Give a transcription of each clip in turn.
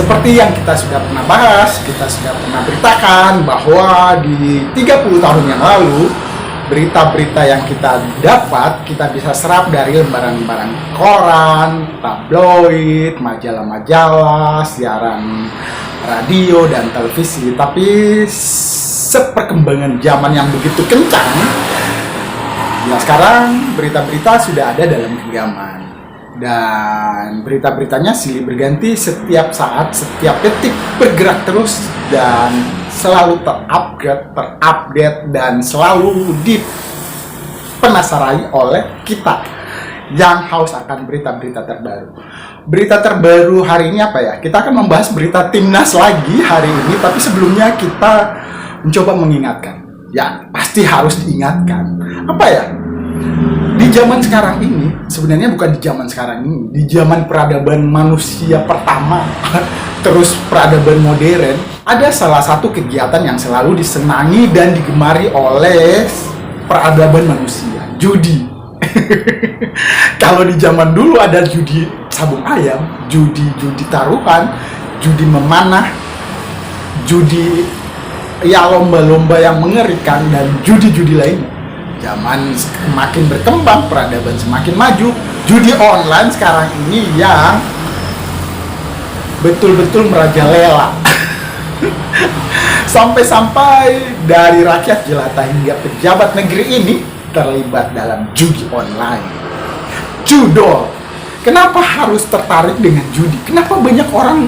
Seperti yang kita sudah pernah bahas, kita sudah pernah beritakan bahwa di 30 tahun yang lalu, berita-berita yang kita dapat, kita bisa serap dari lembaran-lembaran koran, tabloid, majalah-majalah, siaran radio, dan televisi. Tapi seperkembangan zaman yang begitu kencang, ya sekarang berita-berita sudah ada dalam genggaman. Dan berita-beritanya silih berganti setiap saat, setiap detik, bergerak terus dan selalu terupdate dan selalu dipenasarai oleh kita yang haus akan berita-berita terbaru. Berita terbaru hari ini apa ya? Kita akan membahas berita timnas lagi hari ini, tapi sebelumnya kita mencoba mengingatkan. Ya, pasti harus diingatkan. Apa ya? Di zaman sekarang ini, sebenarnya bukan di zaman sekarang ini, di zaman peradaban manusia pertama, terus peradaban modern, ada salah satu kegiatan yang selalu disenangi dan digemari oleh peradaban manusia, judi. Kalau di zaman dulu ada judi sabung ayam, judi taruhan, judi memanah, judi ya lomba-lomba yang mengerikan, dan judi-judi lainnya. Zaman semakin berkembang, peradaban semakin maju, judi online sekarang ini yang betul-betul merajalela. Sampai-sampai dari rakyat jelata hingga pejabat negeri ini terlibat dalam judi online. Judol. Kenapa harus tertarik dengan judi? Kenapa banyak orang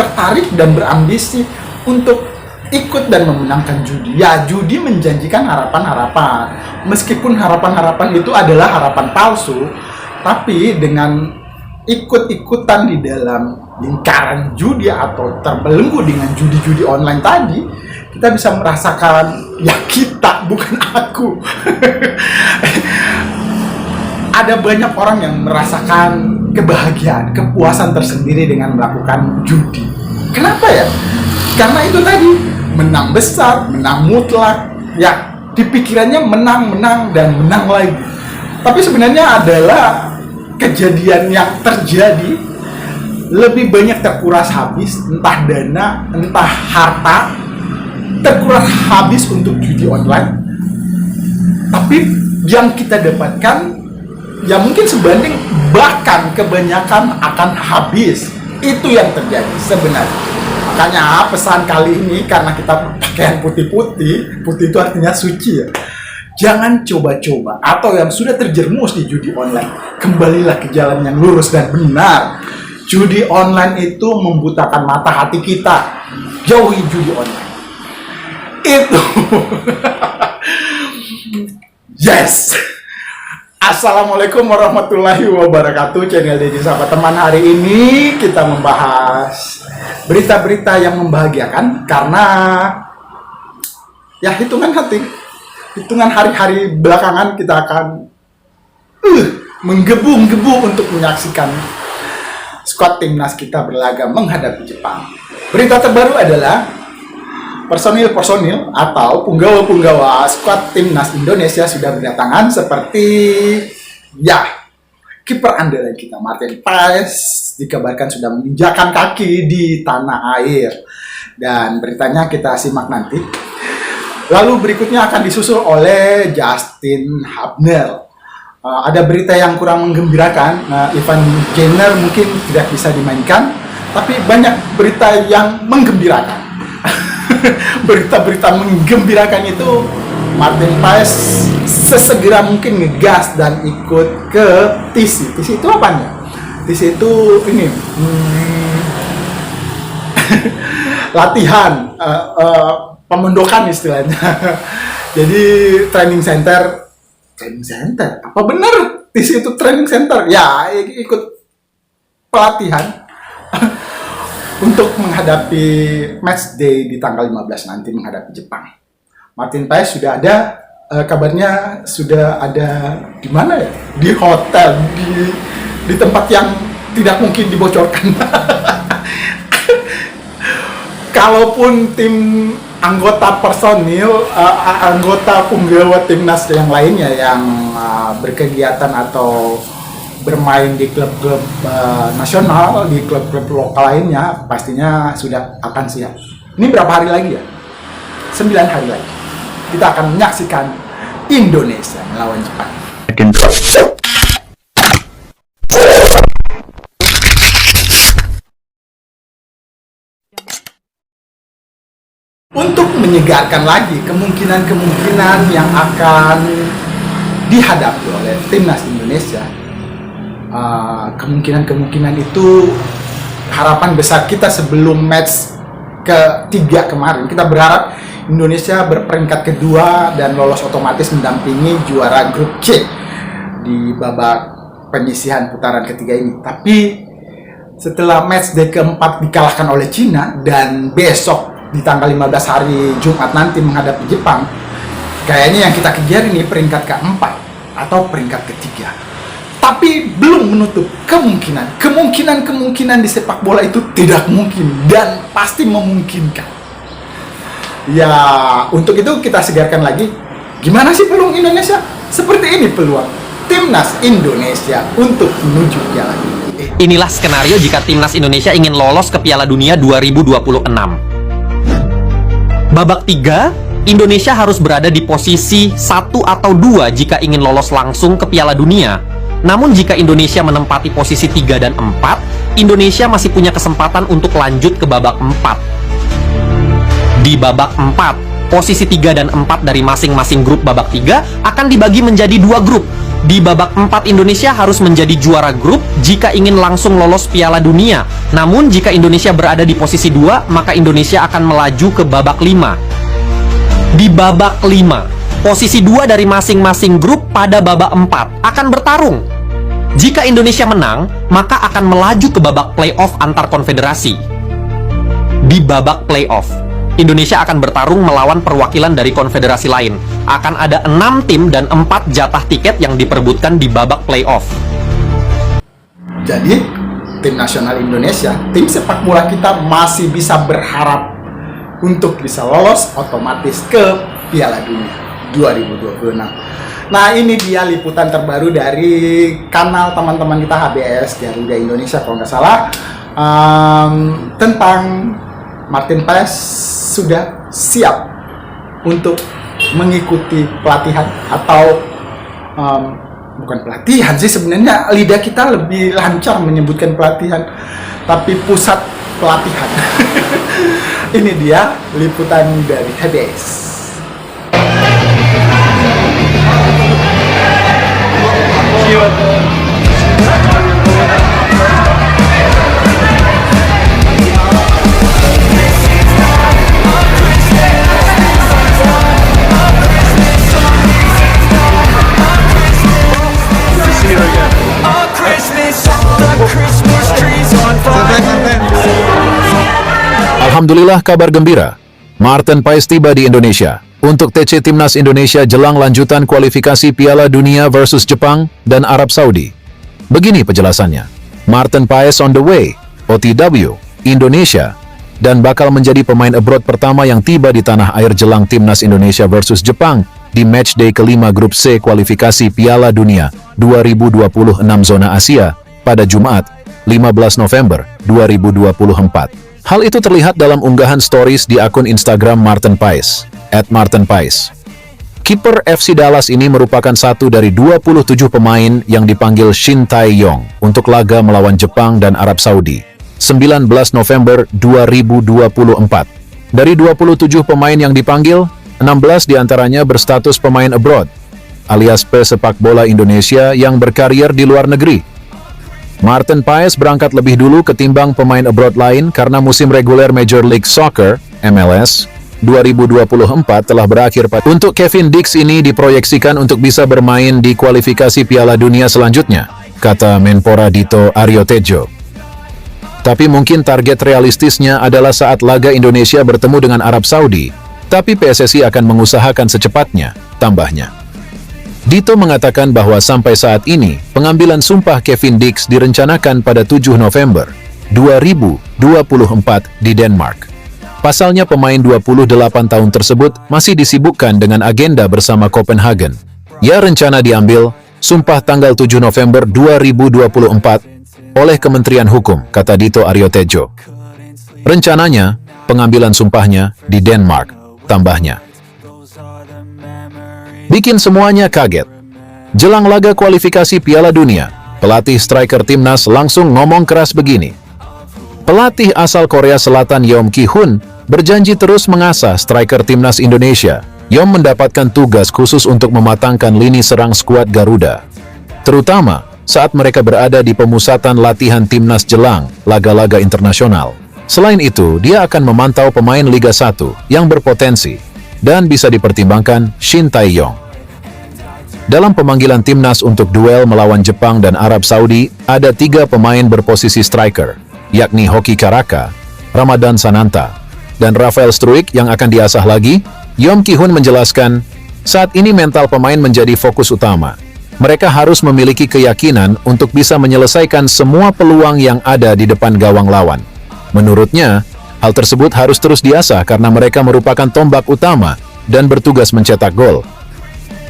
tertarik dan berambisi untuk ikut dan memenangkan judi? Ya, judi menjanjikan harapan-harapan. Meskipun harapan-harapan itu adalah harapan palsu, tapi dengan ikut-ikutan di dalam lingkaran judi atau terbelenggu dengan judi-judi online tadi, kita bisa merasakan, ya kita, bukan aku. Ada banyak orang yang merasakan kebahagiaan, kepuasan tersendiri dengan melakukan judi. Kenapa ya? Karena itu tadi, menang besar, menang mutlak, ya di pikirannya menang, dan menang lagi. Tapi sebenarnya adalah kejadian yang terjadi lebih banyak terkuras habis, entah dana, entah harta, terkuras habis untuk judi online. Tapi yang kita dapatkan ya mungkin sebanding, bahkan kebanyakan akan habis. Itu yang terjadi sebenarnya. Makanya pesan kali ini, karena kita pakaian putih-putih, putih itu artinya suci ya, jangan coba-coba atau yang sudah terjerumus di judi online, kembalilah ke jalan yang lurus dan benar. Judi online itu membutakan mata hati kita. Jauhi judi online itu. Yes. Assalamualaikum warahmatullahi wabarakatuh. Channel Dedi Sahabat Teman. Hari ini kita membahas berita-berita yang membahagiakan, karena ya hitungan hari-hari belakangan kita akan menggebu-gebu untuk menyaksikan skuad timnas kita berlaga menghadapi Jepang. Berita terbaru adalah personil atau punggawa skuad timnas Indonesia sudah berdatangan, seperti ya kiper andalan kita Martin Paes dikabarkan sudah menginjakan kaki di tanah air, dan beritanya kita simak nanti. Lalu berikutnya akan disusul oleh Justin Hubner. Ada berita yang kurang menggembirakan, Ivan Jenner mungkin tidak bisa dimainkan, tapi banyak berita yang menggembirakan. Berita-berita menggembirakan itu, Martin Paes sesegera mungkin ngegas dan ikut ke TIS. TIS itu apanya? TIS itu ini latihan, pemondokan istilahnya. Jadi training center, apa bener TIS itu training center? Ya, ikut pelatihan untuk menghadapi match day di tanggal 15 nanti menghadapi Jepang. Martin Paes sudah ada, kabarnya sudah ada di mana ya? Di hotel, di tempat yang tidak mungkin dibocorkan. Kalaupun tim anggota personil, anggota punggawa timnas yang lainnya yang berkegiatan atau bermain di klub-klub nasional, di klub-klub lokal lainnya, pastinya sudah akan siap. Ini berapa hari lagi ya? 9 hari lagi. Kita akan menyaksikan Indonesia melawan Jepang. Untuk menyegarkan lagi kemungkinan-kemungkinan yang akan dihadapi oleh timnas Indonesia, kemungkinan-kemungkinan itu harapan besar kita sebelum match ketiga kemarin. Kita berharap Indonesia berperingkat kedua dan lolos otomatis mendampingi juara grup C di babak penyisihan putaran ketiga ini. Tapi setelah match day keempat dikalahkan oleh Cina dan besok di tanggal 15 hari Jumat nanti menghadapi Jepang, kayaknya yang kita kejar ini peringkat keempat atau peringkat ketiga. Tapi belum menutup kemungkinan di sepak bola itu tidak mungkin dan pasti memungkinkan. Ya, untuk itu kita segarkan lagi, gimana sih peluang Indonesia? Seperti ini peluang timnas Indonesia untuk menuju Piala Dunia. Inilah skenario jika timnas Indonesia ingin lolos ke Piala Dunia 2026. Babak 3, Indonesia harus berada di posisi 1 atau 2 jika ingin lolos langsung ke Piala Dunia. Namun jika Indonesia menempati posisi 3 dan 4, Indonesia masih punya kesempatan untuk lanjut ke babak 4. Di babak 4, posisi 3 dan 4 dari masing-masing grup babak 3 akan dibagi menjadi 2 grup. Di babak 4 Indonesia harus menjadi juara grup jika ingin langsung lolos Piala Dunia. Namun jika Indonesia berada di posisi 2, maka Indonesia akan melaju ke babak 5. Di babak 5, posisi 2 dari masing-masing grup pada babak 4 akan bertarung. Jika Indonesia menang, maka akan melaju ke babak playoff antar konfederasi. Di babak playoff, Indonesia akan bertarung melawan perwakilan dari konfederasi lain. Akan ada 6 tim dan 4 jatah tiket yang diperebutkan di babak playoff. Jadi, tim nasional Indonesia, tim sepak bola kita masih bisa berharap untuk bisa lolos otomatis ke Piala Dunia 2026. Nah, ini dia liputan terbaru dari kanal teman-teman kita HBS Garuda Indonesia kalau nggak salah, tentang Martin Paes sudah siap untuk mengikuti pelatihan atau bukan pelatihan sih sebenarnya, lidah kita lebih lancar menyebutkan pelatihan, tapi pusat pelatihan. Ini dia liputan dari HBS. Alhamdulillah, kabar gembira. Martin Paes tiba di Indonesia untuk TC Timnas Indonesia jelang lanjutan kualifikasi Piala Dunia versus Jepang dan Arab Saudi. Begini penjelasannya. Martin Paes on the way, OTW, Indonesia, dan bakal menjadi pemain abroad pertama yang tiba di tanah air jelang Timnas Indonesia versus Jepang di matchday kelima grup C kualifikasi Piala Dunia 2026 zona Asia pada Jumat, 15 November 2024. Hal itu terlihat dalam unggahan stories di akun Instagram Martin Paes, @martinpaes. Kiper FC Dallas ini merupakan satu dari 27 pemain yang dipanggil Shin Tae-yong untuk laga melawan Jepang dan Arab Saudi, 19 November 2024. Dari 27 pemain yang dipanggil, 16 diantaranya berstatus pemain abroad, alias pesepak bola Indonesia yang berkarier di luar negeri. Martin Paes berangkat lebih dulu ketimbang pemain abroad lain karena musim reguler Major League Soccer (MLS) 2024 telah berakhir. Untuk Kevin Dix ini diproyeksikan untuk bisa bermain di kualifikasi Piala Dunia selanjutnya, kata Menpora Dito Aryo Tejo. Tapi mungkin target realistisnya adalah saat laga Indonesia bertemu dengan Arab Saudi, tapi PSSI akan mengusahakan secepatnya, tambahnya. Dito mengatakan bahwa sampai saat ini, pengambilan sumpah Kevin Dix direncanakan pada 7 November 2024 di Denmark. Pasalnya pemain 28 tahun tersebut masih disibukkan dengan agenda bersama Copenhagen. Ya, rencana diambil Sumpah tanggal 7 November 2024 oleh Kementerian Hukum, kata Dito Aryo Tejo. Rencananya, pengambilan sumpahnya di Denmark, tambahnya. Bikin semuanya kaget. Jelang laga kualifikasi Piala Dunia, pelatih striker timnas langsung ngomong keras begini. Pelatih asal Korea Selatan Yeom Ki-hun berjanji terus mengasah striker timnas Indonesia. Yeom mendapatkan tugas khusus untuk mematangkan lini serang skuad Garuda, terutama saat mereka berada di pemusatan latihan timnas jelang laga-laga internasional. Selain itu, dia akan memantau pemain Liga 1 yang berpotensi dan bisa dipertimbangkan Shin Tae-yong. Dalam pemanggilan timnas untuk duel melawan Jepang dan Arab Saudi, ada 3 pemain berposisi striker, yakni Hoki Karaka, Ramadan Sananta, dan Rafael Struijk yang akan diasah lagi. Yeom Ki-hun menjelaskan, saat ini mental pemain menjadi fokus utama. Mereka harus memiliki keyakinan untuk bisa menyelesaikan semua peluang yang ada di depan gawang lawan. Menurutnya, hal tersebut harus terus diasah karena mereka merupakan tombak utama dan bertugas mencetak gol.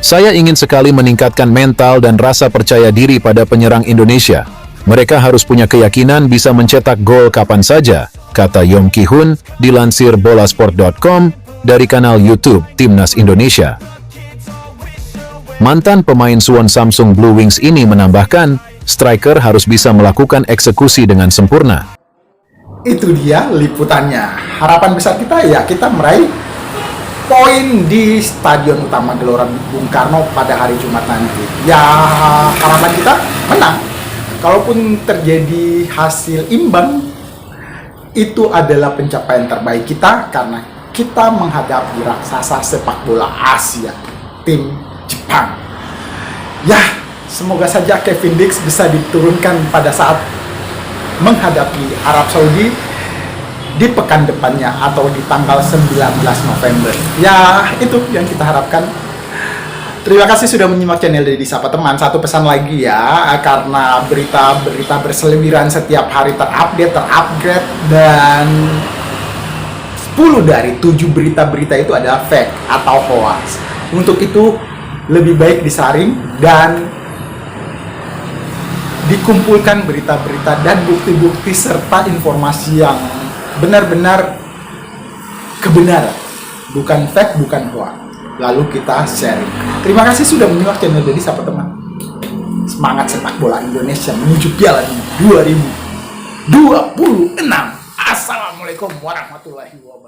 Saya ingin sekali meningkatkan mental dan rasa percaya diri pada penyerang Indonesia. Mereka harus punya keyakinan bisa mencetak gol kapan saja, kata Yeom Ki-hun dilansir bolasport.com dari kanal YouTube Timnas Indonesia. Mantan pemain Suwon Samsung Blue Wings ini menambahkan, striker harus bisa melakukan eksekusi dengan sempurna. Itu dia liputannya. Harapan besar kita ya kita meraih poin di Stadion Utama Gelora Bung Karno pada hari Jumat nanti. Ya harapan kita menang. Kalaupun terjadi hasil imbang, itu adalah pencapaian terbaik kita karena kita menghadapi raksasa sepak bola Asia, tim Jepang. Ya, semoga saja Kevin Dix bisa diturunkan pada saat menghadapi Arab Saudi di pekan depannya atau di tanggal 19 November. Ya, itu yang kita harapkan. Terima kasih sudah menyimak channel Deddy Sapa Teman. Satu pesan lagi ya, karena berita-berita berseliweran setiap hari terupdate, terupgrade, dan 10 dari 7 berita-berita itu adalah fake atau hoax. Untuk itu, lebih baik disaring dan dikumpulkan berita-berita dan bukti-bukti serta informasi yang benar-benar kebenaran. Bukan fake, bukan hoax. Lalu kita sharing. Terima kasih sudah menyimak channel Deddy Sapa Teman. Semangat sepak bola Indonesia menuju Piala Dunia 2026. Assalamualaikum warahmatullahi wabarakatuh.